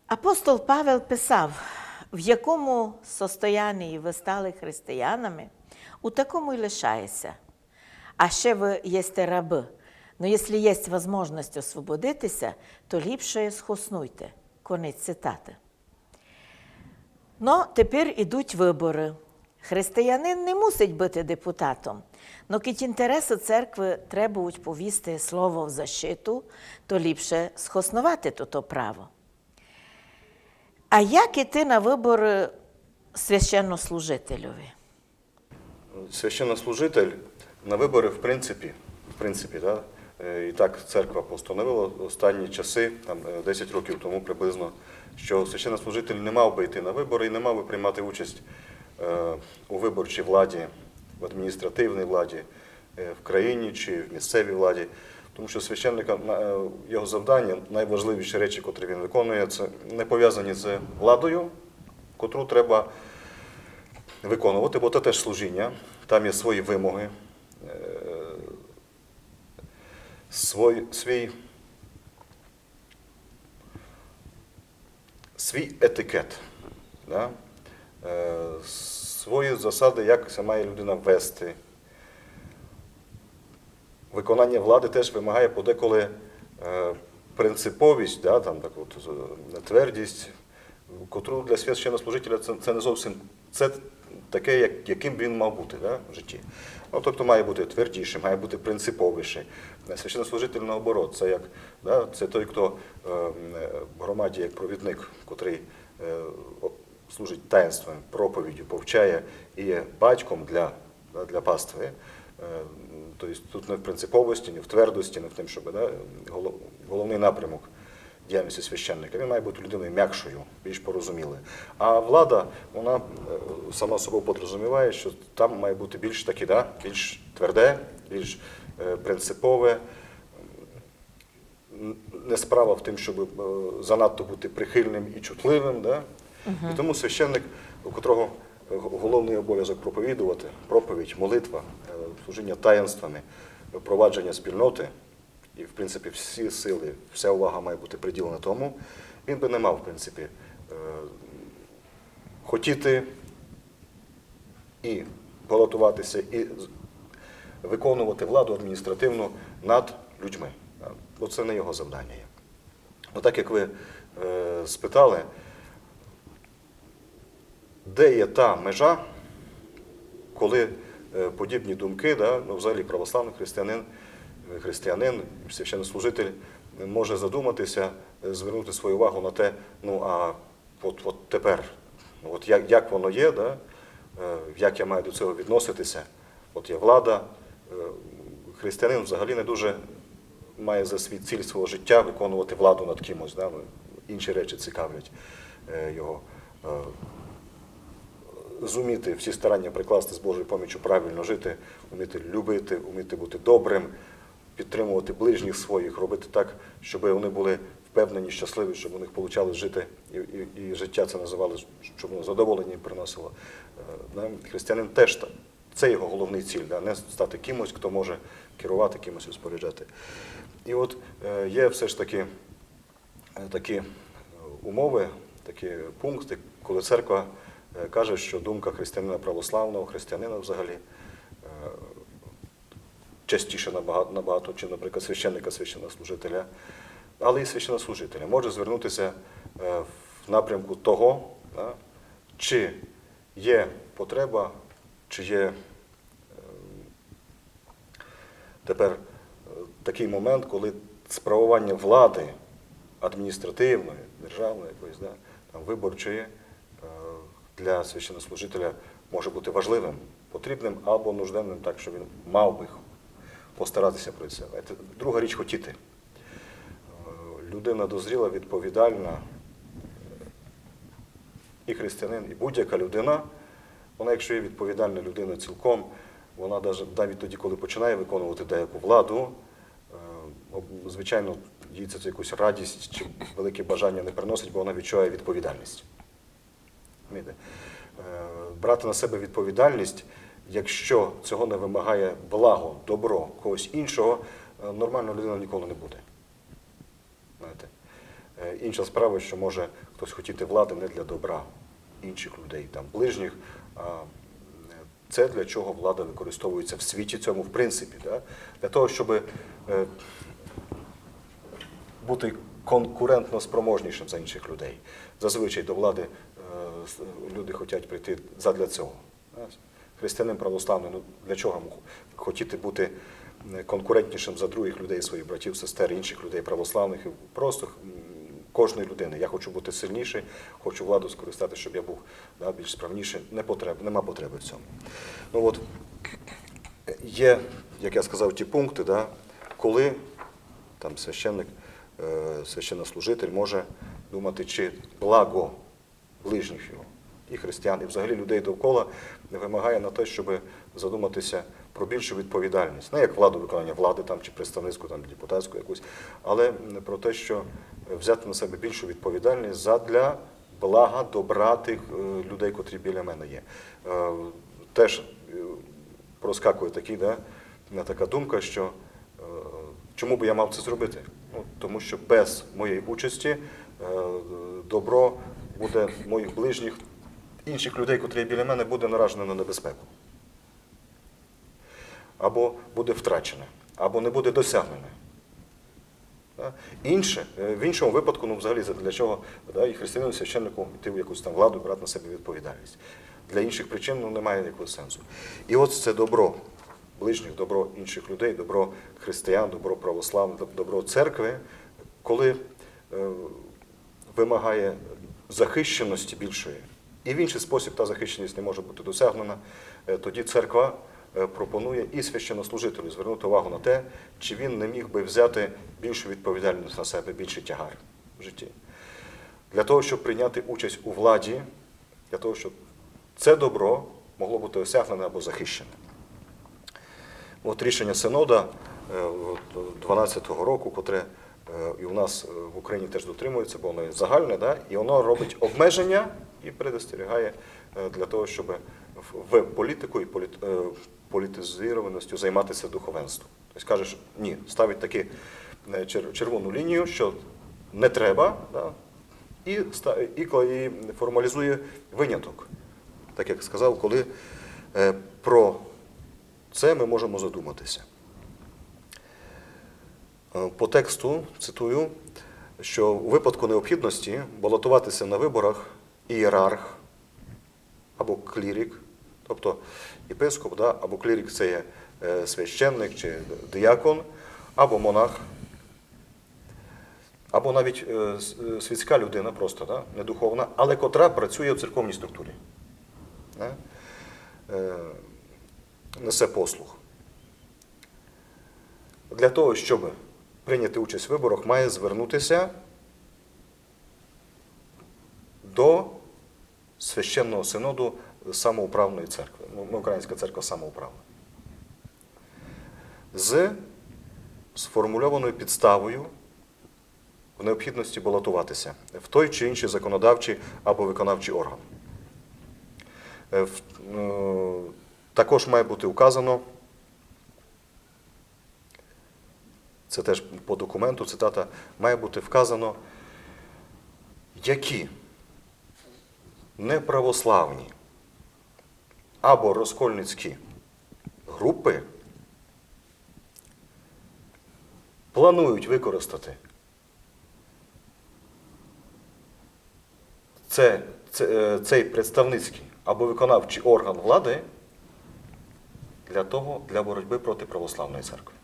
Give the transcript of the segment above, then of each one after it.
Апостол Павел писав: в якому состоянні ви стали християнами, у такому й лишаєся. А ще ви єсте раби, но якщо є можливість освободитися, то ліпше схоснуйте. Конець цитати. Но тепер ідуть вибори. Християнин не мусить бути депутатом, но кіть інтереси церкви требують повісти слово в защиту, то ліпше схоснувати то право. А як іти на вибори священнослужителеві? Священнослужитель на вибори, в принципі, да, і так церква постановила останні часи, там 10 років тому приблизно, що священнослужитель не мав би йти на вибори і не мав би приймати участь у виборчій владі, в адміністративній владі, в країні чи в місцевій владі. Тому що священника, його завдання, найважливіші речі, котрі він виконує, це не пов'язані з владою, котру треба виконувати, бо це теж служіння, там є свої вимоги, свій етикет, да? Свої засади, як се має людина вести. Виконання влади теж вимагає подеколи принциповість, да, там, так от, твердість, котру для священнослужителя це не зовсім це таке, яким він мав бути, да, в житті. Ну, тобто має бути твердіший, має бути принциповіший. Священнослужитель наоборот, це, як, да, це той, хто в громаді як провідник, котрий служить таїнством, проповіддю, повчає і є батьком для пастви. Тобто тут не в принциповості, не в твердості, не в тим, щоб, да, головний напрямок діяльності священника. Він має бути людиною м'якшою, більш порозумілою. А влада, вона сама собою подрозуміває, що там має бути більш таке, да, більш тверде, більш принципове. Не справа в тим, щоб занадто бути прихильним і чутливим. Да? І тому священник, у котрого головний обов'язок проповідувати, проповідь, молитва, служіння таїнствами, впровадження спільноти, і, в принципі, всі сили, вся увага має бути приділена тому, він би не мав, в принципі, хотіти і балотуватися, і виконувати владу адміністративну над людьми. Бо це не його завдання є. Отак, як ви спитали, де є та межа, коли подібні думки, да, ну, взагалі православний християнин, священнослужитель може задуматися, звернути свою увагу на те, ну а от тепер, от як воно є, да, як я маю до цього відноситися, от є влада, християнин взагалі не дуже має за свій ціль свого життя виконувати владу над кимось, да, інші речі цікавлять його. Зуміти всі старання прикласти з Божою поміччю правильно жити, вміти любити, вміти бути добрим, підтримувати ближніх своїх, робити так, щоб вони були впевнені, щасливі, щоб у них вийшло жити, і життя це називали, щоб воно задоволення їм приносило. Християнин теж це його головний ціль, не стати кимось, хто може керувати, кимось розпоряджати. І от є все ж таки такі умови, такі пункти, коли церква каже, що думка християнина православного, християнина взагалі, частіше набагато, чим, наприклад, священника, священнослужителя, але і священнослужителя може звернутися в напрямку того, да, чи є потреба, чи є тепер такий момент, коли справування влади адміністративної, державної, якоїсь, да, там, виборчої, для священнослужителя може бути важливим, потрібним або нужденним, так, що він мав би постаратися про це. Друга річ – хотіти. Людина дозріла, відповідальна, і християнин, і будь-яка людина, вона, якщо є відповідальна людина цілком, вона навіть тоді, коли починає виконувати деяку владу, звичайно, їй це якусь радість чи велике бажання не приносить, бо вона відчуває відповідальність. Брати на себе відповідальність, якщо цього не вимагає благо, добро когось іншого, нормальна людина ніколи не буде. Знаєте? Інша справа, що може хтось хотіти влади не для добра інших людей, там, ближніх, а це для чого влада використовується в світі цьому, в принципі, да? Для того, щоб бути конкурентно спроможнішим за інших людей. Зазвичай до влади люди хочуть прийти задля цього. Християнин православний, ну для чого хотіти бути конкурентнішим за других людей, своїх братів, сестер, інших людей православних, просто кожної людини. Я хочу бути сильніший, хочу владу скористати, щоб я був більш справніший. Нема потреби в цьому. Ну от, є, як я сказав, ті пункти, коли там священник, священнослужитель може думати, чи благо ближніх його, і християн, і взагалі людей довкола вимагає на те, щоб задуматися про більшу відповідальність. Не як владу, виконання влади там, чи представницьку, там, депутатську якусь, але про те, що взяти на себе більшу відповідальність задля блага, добра тих людей, котрі біля мене є. Теж проскакує така думка, що чому би я мав це зробити? Ну, тому що без моєї участі добро буде моїх ближніх, інших людей, котрі біля мене, буде наражено на небезпеку. Або буде втрачене, або не буде досягнене. В іншому випадку, ну взагалі, для чого і християнину, священнику йти в якусь там владу, брати на себе відповідальність. Для інших причин немає ніякого сенсу. І от це добро ближніх, добро інших людей, добро християн, добро православних, добро церкви, коли вимагає захищеності більшої. І в інший спосіб та захищеність не може бути досягнена, тоді церква пропонує і священнослужителю звернути увагу на те, чи він не міг би взяти більшу відповідальність на себе, більший тягар в житті. Для того, щоб прийняти участь у владі, для того, щоб це добро могло бути осягнене або захищене. От рішення Синода 12-го року, котре і у нас в Україні теж дотримується, бо воно загальне, і воно робить обмеження і предостерігає для того, щоб в політику і політизованістю займатися духовенством. Тобто каже, що ні, ставить таку червону лінію, що не треба, і формалізує виняток. Так як сказав, коли про це ми можемо задуматися. По тексту цитую, що у випадку необхідності балотуватися на виборах ієрарх або клірик, тобто єпископ, або клірик – це є священник чи диякон, або монах, або навіть світська людина просто, не духовна, але котра працює в церковній структурі. Несе послуг. Для того, щоб прийняти участь в виборах, має звернутися до священного синоду самоуправної церкви. Українська церква самоуправна. З сформульованою підставою в необхідності балотуватися в той чи інший законодавчий або виконавчий орган. Також має бути указано, це теж по документу, цитата, має бути вказано, які неправославні або розкольницькі групи планують використати цей представницький або виконавчий орган влади для боротьби проти православної церкви.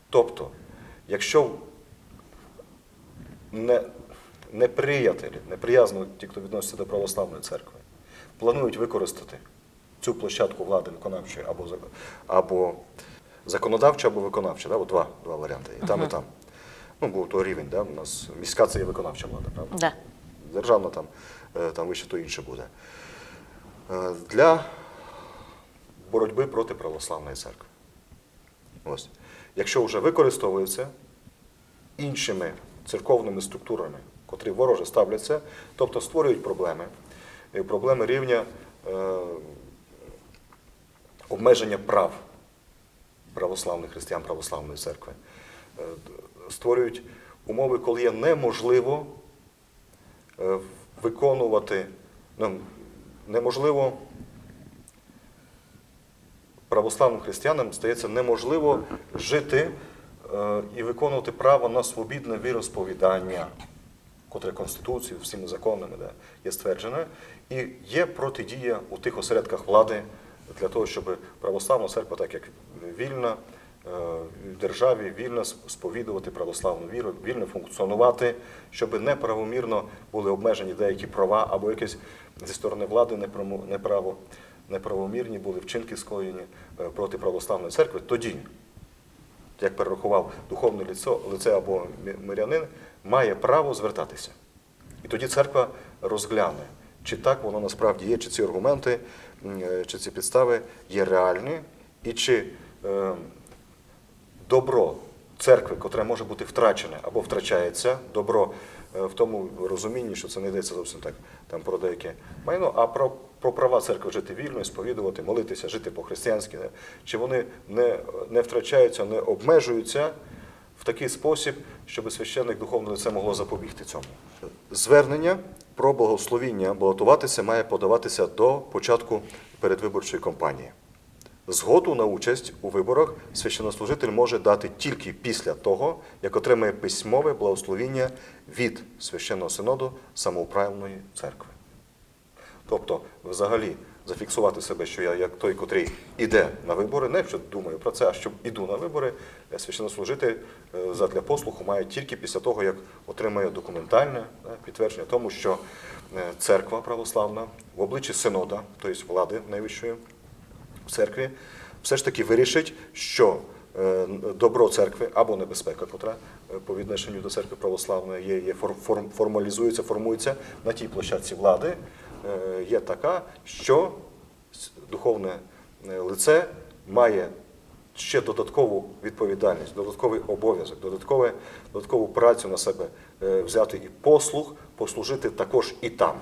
Тобто, якщо неприятелі, неприязно ті, хто відноситься до православної церкви, планують використати цю площадку влади виконавчої або законодавча, або виконавча, два варіанти, і там, і там. Ну, був той рівень, у нас міська – це є виконавча влада, правда? Да. Державна там вище то інше буде. Для боротьби проти православної церкви. Ось. Якщо вже використовується іншими церковними структурами, котрі вороже ставляться, тобто створюють проблеми рівня обмеження прав православних християн православної церкви, створюють умови, коли є неможливо виконувати, неможливо православним християнам стається неможливо жити і виконувати право на свобідне віросповідання, котре Конституцією, всіми законами є стверджене, і є протидія у тих осередках влади для того, щоб православна церква, так як вільна в державі, вільно сповідувати православну віру, вільно функціонувати, щоб неправомірно були обмежені деякі права або якісь зі сторони влади неправомірні були вчинки скоєні проти православної церкви. Тоді, як перерахував духовне лице або мирянин, має право звертатися. І тоді церква розгляне, чи так воно насправді є, чи ці аргументи, чи ці підстави є реальні, і чи добро церкви, котре може бути втрачене або втрачається, добро в тому розумінні, що це не йдеться зовсім так там про деяке майно, а про права церкви жити вільно, сповідувати, молитися, жити по-християнськи, чи вони не втрачаються, не обмежуються в такий спосіб, щоб священник духовне лице могло запобігти цьому. Звернення про благословіння балотуватися має подаватися до початку передвиборчої кампанії. Згоду на участь у виборах священнослужитель може дати тільки після того, як отримає письмове благословіння від Священного Синоду самоуправної церкви. Тобто, взагалі, зафіксувати себе, що я як той, котрий іде на вибори, не що думаю про це, а що іду на вибори, священнослужитель задля послуху має тільки після того, як отримає документальне підтвердження тому, що церква православна в обличчі синода, тобто влади найвищої в церкві, все ж таки вирішить, що добро церкви або небезпека, котра по відношенню до церкви православної формується на тій площадці влади, є така, що духовне лице має ще додаткову відповідальність, додатковий обов'язок, додаткову працю на себе взяти і послужити також і там.